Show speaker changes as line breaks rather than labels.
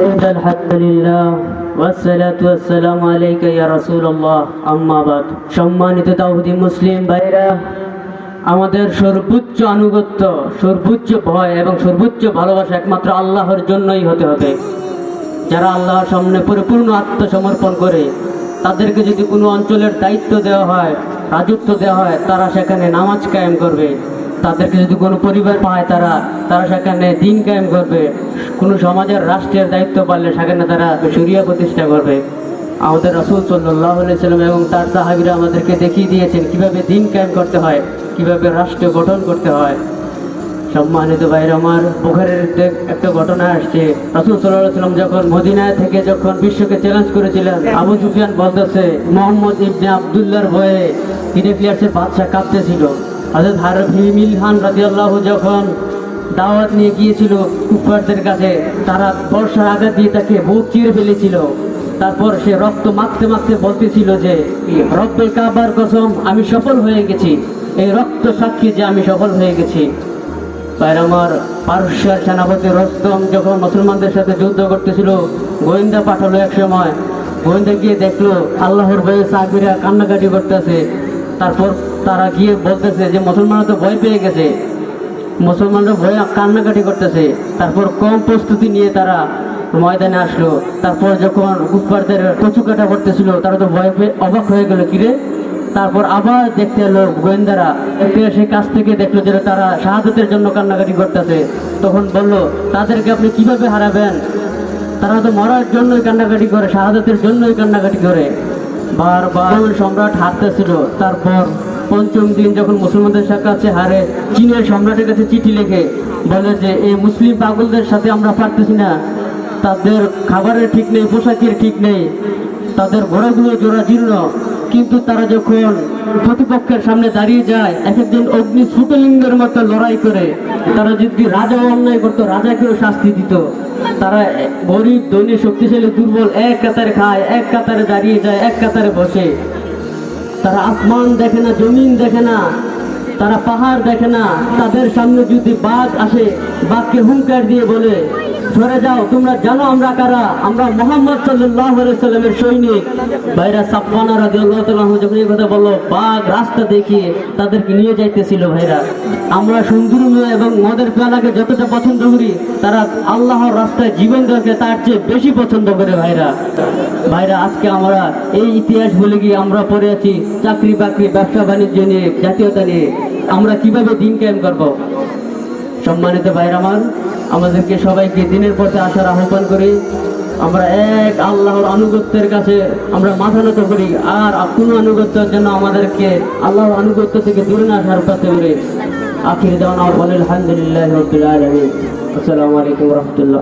إن الحمد لله والصلاة والسلام عليك يا رسول الله أما بعد সম্মানিত তাওহীদি মুসলিম ভাইরা, আমাদের সর্বোচ্চ আনুগত্য, সর্বোচ্চ ভয় এবং সর্বোচ্চ ভালোবাসা একমাত্র আল্লাহর জন্যই হতে হবে। যারা আল্লাহর সামনে পরিপূর্ণ আত্মসমর্পণ করে, তাদেরকে যদি কোনো অঞ্চলের দায়িত্ব দেওয়া হয়, রাজত্ব দেওয়া হয়, তারা সেখানে নামাজ কায়েম করবে। তাদেরকে যদি কোনো পরিবার পায়, তারা সেখানে দিন কায়েম করবে। কোনো সমাজের রাষ্ট্রের দায়িত্ব পারলে সেখানে তারা শরিয়া প্রতিষ্ঠা করবে। আমাদের রাসূল সাল্লাল্লাহু আলাইহি সাল্লাম এবং তার সাহাবীরা আমাদেরকে দেখিয়ে দিয়েছেন কিভাবে দিন কায়েম করতে হয়, কিভাবে রাষ্ট্র গঠন করতে হয়। সম্মানিত ভাইরা আমার, বুখারীর একটা ঘটনা আসছে। রাসূল সাল্লাল্লাহু আলাইহি সাল্লাম যখন মদিনা থেকে বিশ্বকে চ্যালেঞ্জ করেছিলেন, আবু সুফিয়ান বলতেছে মুহাম্মদ ইবনে আব্দুল্লাহর ভয়ে হিরাক্লিয়াসের বাদশা কাঁপতেছিল। হযরত হারবি মিলহান রাদিয়াল্লাহু যখন দাওয়াত নিয়ে গিয়েছিল কুফারদের কাছে, তারা বর্ষার আঘাত দিয়ে তাকে বুক চিরে ফেলেছিল। তারপর সে রক্ত মাখতে মাখতে বলতেছিল যে রব্বে কাবার কসম, আমি সফল হয়ে গেছি, এই রক্ত সাক্ষী যে আমি সফল হয়ে গেছি। আমার পারস্যের সেনাপতি রস্তম যখন মুসলমানদের সাথে যুদ্ধ করতেছিল, গোয়েন্দা পাঠালো এক সময়। গোয়েন্দা গিয়ে দেখলো আল্লাহর ভয়ে সাহাবীরা কান্নাকাটি করতেছে। তারপর তারা গিয়ে বলতেছে যে মুসলমানরা তো ভয় পেয়ে গেছে, মুসলমানরা ভয়ে কান্নাকাটি করতেছে। তারপর কম প্রস্তুতি নিয়ে তারা ময়দানে আসলো। তারপর যখন কুফারদের কচু কাটা করতেছিল, তারা তো ভয় পেয়ে অবাক হয়ে গেল, কিরে। তারপর আবার দেখতে এলো গোয়েন্দারা, সে কাছ থেকে দেখলো যে তারা শাহাদাতের জন্য কান্নাকাটি করতেছে। তখন বলল, তাদেরকে আপনি কিভাবে হারাবেন? তারা তো মরার জন্যই কান্নাকাটি করে, শাহাদাতের জন্যই কান্নাকাটি করে। বারবার সম্রাট হারতেছিল। তারপর পঞ্চম দিন যখন মুসলমানদের কাছে হারে, চীনের সম্রাটের কাছে চিঠি লিখে বলে যে এই মুসলিম পাগলদের সাথে আমরা পারতেছি না, তাদের খাবারের ঠিক নেই, পোশাকের ঠিক নেই, তাদের ঘোড়াগুলো জোড়া জীর্ণ। কিন্তু তারা যখন প্রতিপক্ষের সামনে দাঁড়িয়ে যায়, এক একজন অগ্নি স্ফুটলিঙ্গের মতো লড়াই করে। তারা যদি রাজাও অন্যায় করতো, রাজাকেও শাস্তি দিত। তারা গরিব ধনী শক্তিশালী দুর্বল এক কাতারে খায়, এক কাতারে দাঁড়িয়ে যায়, এক কাতারে বসে। তারা আসমান দেখে না, জমিন দেখে না, তারা পাহাড় দেখে না। তাদের সামনে যদি বাঘ আসে, বাঘকে হুঙ্কার দিয়ে বলে, সরে যাও, তোমরা জানো আমরা কারা? আমরা মুহাম্মদ সাল্লাল্লাহু আলাইহি সাল্লামের সৈনিক। ভাইরা, সাফওয়ানা রাদিয়াল্লাহু তাআলা যখন এই কথা বলল, বাঘ রাস্তা দেখিয়ে তাদেরকে নিয়ে যাইতেছিল। ভাইরা, আমরা সুন্দর মেয়ে এবং মদের পেয়ালাকে যতটা পছন্দ করি, তারা আল্লাহর রাস্তায় জীবন দেওয়াকে তার চেয়ে বেশি পছন্দ করে। ভাইরা, আজকে আমরা এই ইতিহাস বলে গিয়ে আমরা পড়ে আছি চাকরি বাকরি, ব্যবসা বাণিজ্য নিয়ে, জাতীয়তা নিয়ে। আমরা কিভাবে দিন কায়েম করব? সম্মানিত ভাইরা আমার, আমাদেরকে সবাইকে দিনের পথে আসার আহ্বান করি। আমরা এক আল্লাহর আনুগত্যের কাছে আমরা মাথা নত করি, আর কোনো আনুগত্যের জন্য আমাদেরকে আল্লাহর আনুগত্য থেকে দূরে না আসার পথে করে। আখির দাওয়ানা আলহামদুলিল্লাহি রাব্বিল আলামিন। আসসালামু আলাইকুম ওয়া রাহমাতুল্লাহ।